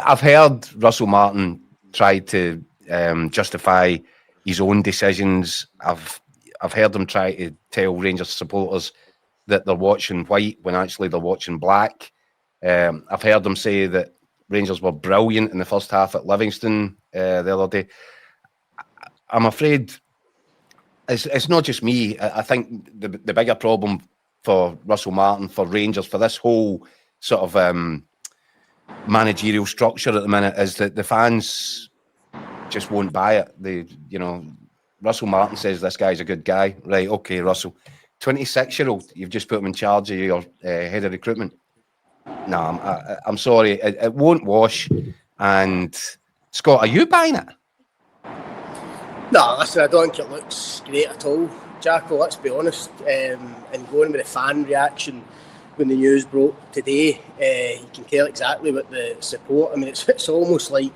I've heard Russell Martin try to justify his own decisions. I've heard him try to tell Rangers supporters that they're watching white when actually they're watching black. I've heard him say that Rangers were brilliant in the first half at Livingston the other day. I'm afraid it's not just me. I think the bigger problem for Russell Martin, for Rangers, for this whole sort of managerial structure at the minute is that the fans just won't buy it. Russell Martin says this guy's a good guy. Right, okay, Russell. 26-year-old, you've just put him in charge of your head of recruitment. No, I'm sorry. It won't wash. And Scott, are you buying it? No, listen, I don't think it looks great at all, Jacko, let's be honest. And going with the fan reaction when the news broke today, you can tell exactly what the support. I mean, it's almost like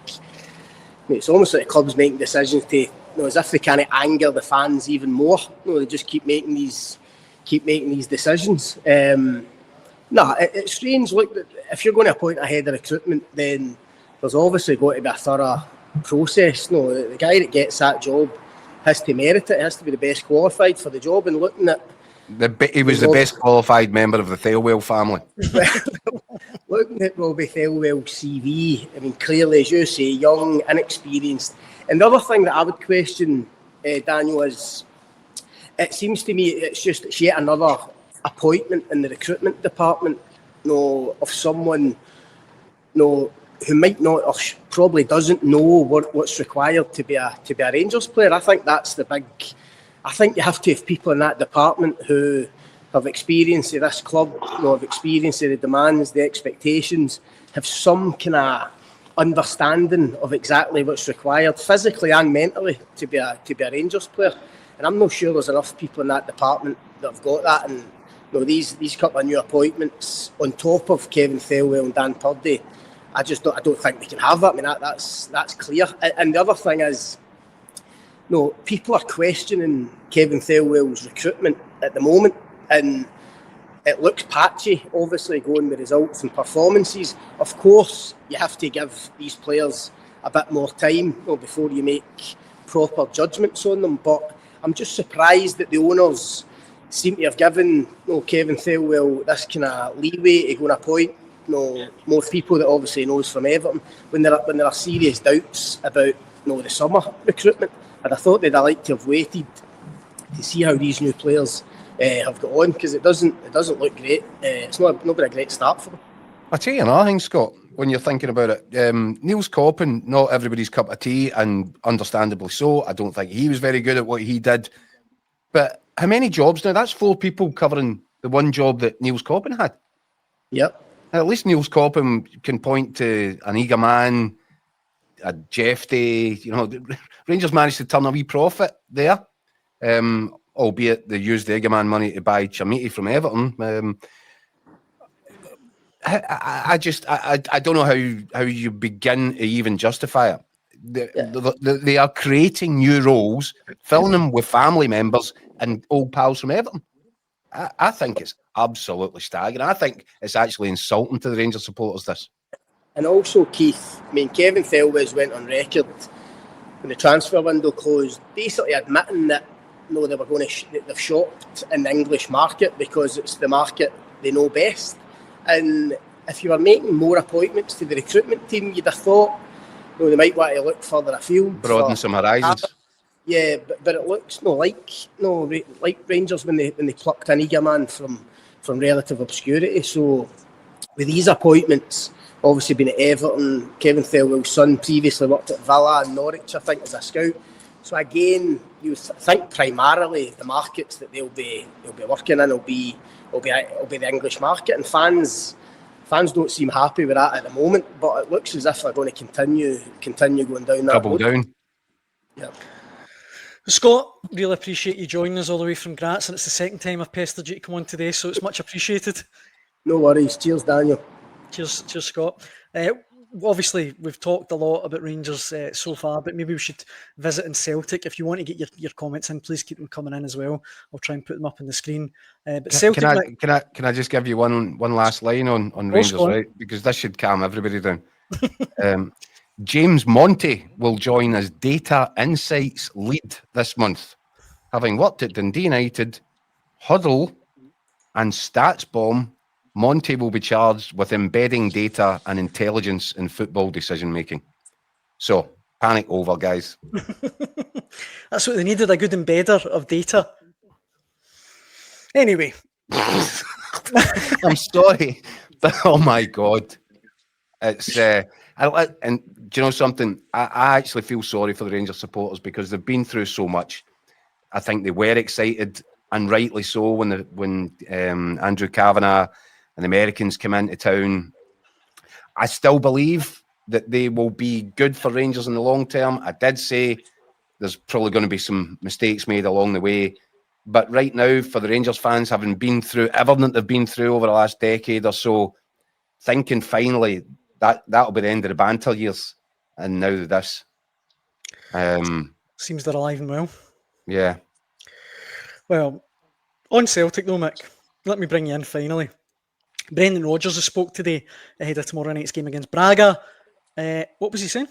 the club's making decisions to, as if they can't anger the fans even more. They just keep making these decisions. It's strange. Look, if you're going to appoint a head of recruitment, then there's obviously got to be a thorough process. The guy that gets that job has to merit it. He has to be the best qualified for the job. And looking at he was the best qualified member of the Thelwell family. Looking at Robbie Thelwell's CV, I mean, clearly, as you say, young, inexperienced. And the other thing that I would question, Daniel, is it seems to me it's yet another appointment in the recruitment department, of someone, who might not or probably doesn't know what's required to be a Rangers player. I think that's the big. I think you have to have people in that department who have experience of this club, have experience of the demands, the expectations, have some kind of understanding of exactly what's required physically and mentally to be a Rangers player. And I'm not sure there's enough people in that department that have got that. And these couple of new appointments on top of Kevin Thelwell and Dan Purdy, I don't think they can have that. I mean, that's clear. And the other thing is, people are questioning Kevin Thelwell's recruitment at the moment, and it looks patchy, obviously, going with results and performances. Of course, you have to give these players a bit more time before you make proper judgments on them. But I'm just surprised that the owners seem to have given Kevin Thelwell this kind of leeway to go and appoint more people that obviously knows from Everton when there are serious doubts about the summer recruitment. And I thought they'd like to have waited to see how these new players have got on, because it doesn't look great. It's not been a great start for them. I'll tell you another thing, Scott, when you're thinking about it. Niels Coppin, not everybody's cup of tea, and understandably so. I don't think he was very good at what he did. But how many jobs now? That's 4 people covering the one job that Niels Coppin had. Yep. At least Niels Coppin can point to an Eager Man, a Jeff Day. Rangers managed to turn a wee profit there, albeit they used the Eager Man money to buy Chamiti from Everton. I don't know how you begin to even justify it. They are creating new roles, filling them with family members and old pals from Everton. I think it's absolutely staggering. I think it's actually insulting to the Rangers supporters, this. And also, Keith, I mean, Kevin Thelwell went on record when the transfer window closed, basically admitting that they were going to they've shopped in the English market because it's the market they know best. And if you were making more appointments to the recruitment team, you'd have thought they might want to look further afield, broaden some horizons. Yeah, but it looks like Rangers when they plucked an Eager Man from relative obscurity. So with these appointments, obviously been at Everton, Kevin Thelwell's son previously worked at Villa and Norwich, I think, as a scout. So again, you think primarily the markets that they'll be working in will be the English market, and fans don't seem happy with that at the moment. But it looks as if they're going to continue going down that double road. Down. Yeah. Scott, really appreciate you joining us all the way from Graz, and it's the second time I've pestered you to come on today, so it's much appreciated. No worries. Cheers, Daniel. Cheers, Scott. Obviously, we've talked a lot about Rangers so far, but maybe we should visit in Celtic. If you want to get your comments in, please keep them coming in as well. I'll try and put them up on the screen. But Celtic, can I just give you one last line on Rangers, right? Because this should calm everybody down. James Monty will join as Data Insights lead this month. Having worked at Dundee United, Huddle and StatsBomb, Monty will be charged with embedding data and intelligence in football decision-making. So, panic over, guys. That's what they needed, a good embedder of data. Anyway. I'm sorry, but oh my God. It's, and do you know something? I actually feel sorry for the Rangers supporters because they've been through so much. I think they were excited, and rightly so, when Andrew Kavanagh and the Americans came into town. I still believe that they will be good for Rangers in the long term. I did say there's probably going to be some mistakes made along the way. But right now, for the Rangers fans, having been through everything they've been through over the last decade or so, thinking finally that'll be the end of the banter years. And now this. Seems they're alive and well. Yeah. Well, on Celtic though, Mick, let me bring you in finally. Brendan Rodgers has spoke today ahead of tomorrow night's game against Braga. What was he saying?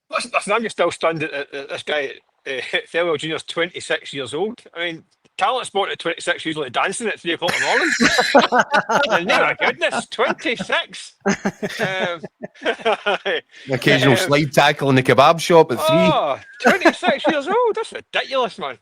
Listen, I'm just still stunned at this guy, Thelwell Jr.'s 26 years old. I mean, talent spot at 26 usually dancing at 3 o'clock in the morning. And my goodness, 26. Occasional slide tackle in the kebab shop at 3. 26 years old. That's ridiculous, man.